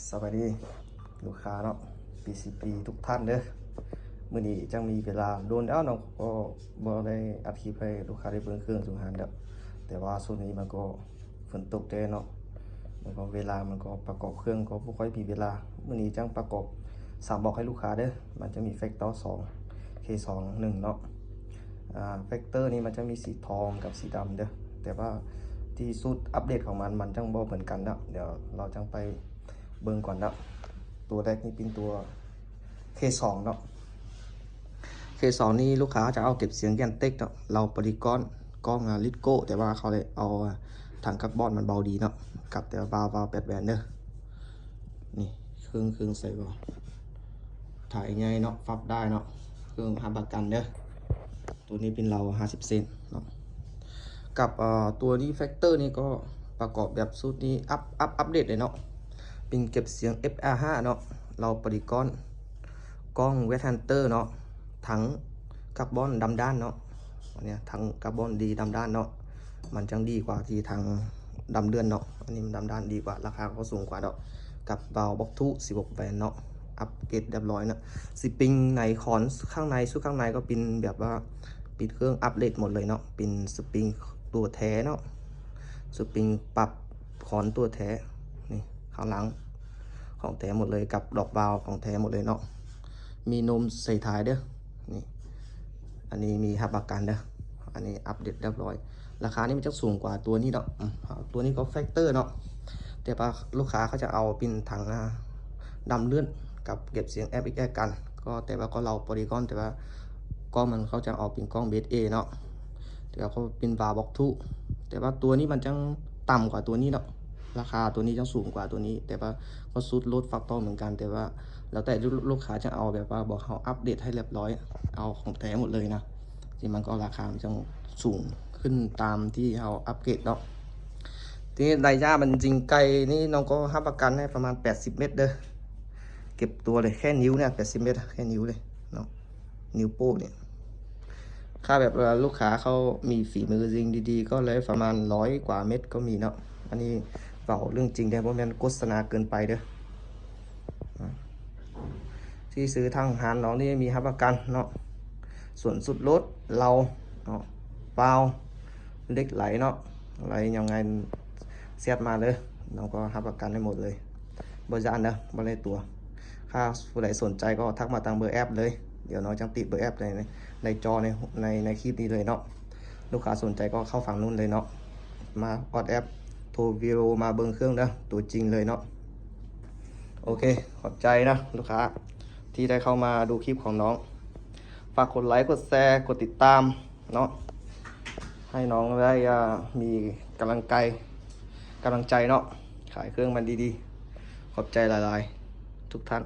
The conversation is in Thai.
สวัสดีลูกค้าเนาะปีทุกท่านเด้อมื้อนี้จังมีเวลาโดนแล้วเนาะก็บ่ได้อัดคลิปให้ลูกค้าได้เบิ่งเครื่องสุงหารแล้วแต่ว่าช่วงนี้มันก็ฝนตกแน่เนาะแล้วก็เวลามันก็ประกอบเครื่องก็บ่ค่อยมีเวลามื้อนี้จังประกอบ3บล็อกให้ลูกค้าเด้อมันจะมีแฟกเตอร์2 K2 1เนาะแฟกเตอร์นี้มันจะมีสีทองกับสีดำเด้อแต่ว่าที่สุดอัปเดตของมันจังบ่เหมือนกันแล้วเดี๋ยวเราจังไปเบิ่งก่อนนะตัวแรกนี่เป็นตัว K2 เนาะ K2 นี่ลูกค้าจะเอาเก็บเสียงแกนเต็กเนาะเราปริกอนกล้องลิโก้แต่ว่าเขาเลยเอาถังคาร์บอนมันเบาดีเนาะกับแต่วาล์ว8 แบนเด้อนี่เครื่องใส่บ่ถ่ายไงเนาะฟับได้เนาะเครื่องหาประกันเด้อตัวนี้เป็นเรา50 เซนเนาะกับตัวนี้แฟกเตอร์นี่ก็ประกอบแบบสูตรนี้อัปเดตเลยเนาะเป็นเก็บเสียง FR5 เนาะเราปริกอนกล้องเวทฮันเตอร์เนาะถังคาร์บอนดำด้านเนาะอันนี้ถังคาร์บอนดีดำด้านเนาะมันจังดีกว่าที่ทางดำเดือนเนาะอันนี้มันดำด้านดีกว่าราคาก็สูงกว่าเนาะกับเบาบ็อกทุ16 แบนเนาะอัปเกรดเรียบร้อยเนาะสปริงในคอนข้างในชุดข้างในก็เป็นแบบว่าปิดเครื่องอัปเดตหมดเลยเนาะเป็นสปริงตัวแท้เนาะสปริงปรับคอนตัวแท้นี่ข้างหลังของแท้หมดเลยกับดอกบาวของแท้หมดเลยเนาะมีนมใส่ท้ายเด้อนี่อันนี้มีรับประกันเด้ออันนี้อัปเดตเรียบร้อยราคานี้มันจะสูงกว่าตัวนี้เนาะตัวนี้ก็แฟกเตอร์เนาะแต่ว่าลูกค้าเขาจะเอาเป็นถังดำเลื่อนกับเก็บเสียงแอปอีกแอกันก็แต่ว่าก็เราโพลีกอนแต่ว่ากล้องมันเขาจะเอาเป็นกล้องเบสเอเนาะแต่ว่าเขาเป็นวาล์วบ็อกทุแต่ว่าตัวนี้มันจังต่ำกว่าตัวนี้เนาะราคาตัวนี้จะสูงกว่าตัวนี้แต่ว่าก็ซูดลดฟักตอร์เหมือนกันแต่ว่าแล้วแต่ลูกค้าจะเอาแบบว่าบอกเขาอัปเดตให้เรียบร้อยเอาของแท้หมดเลยนะที่มันก็ราคามันจะสูงขึ้นตามที่เราอัปเกรดเนาะทีนี้ไดย่ามันจริงไกลนี่น้องก็รับประกันให้ประมาณ80 เมตรเด้อเก็บตัวเลยแค่นิ้วเนี่ย80 เมตรแค่นิ้วเลยเนาะนิ้วโป้เนี่ยค่าแบบลูกค้าเขามีฝีมือจริงดีๆก็เลยประมาณ100 กว่าเมตรก็มีเนาะอันนี้เป่าเรื่องจริงแต่ว่ามันโฆษณาเกินไปเด้อที่ซื้อทางหารน้องนี่มีรับประกันเนาะส่วนสุดรถเราเนาะเปล่าเล็กไหลเนาะไหลยังไงเสียดมาเลยน้องก็รับประกันให้หมดเลยบริษัทเนาะบริษัทตัวถ้าผู้ใดสนใจก็ทักมาทางเบอร์แอปเลยเดี๋ยวน้องจังติดเบอร์แอปในจอในคลิปนี้เลยเนาะลูกค้าสนใจก็เข้าฝั่งนู้นเลยเนาะมาออดแอปโทรวิดีโอมาเบิ้งเครื่องนะตัวจริงเลยเนาะโอเคขอบใจนะลูกค้าที่ได้เข้ามาดูคลิปของน้องฝากกดไลค์กดแชร์กดติดตามเนาะให้น้องได้มีกำลังใจเนาะขายเครื่องมันดีๆขอบใจหลายๆทุกท่าน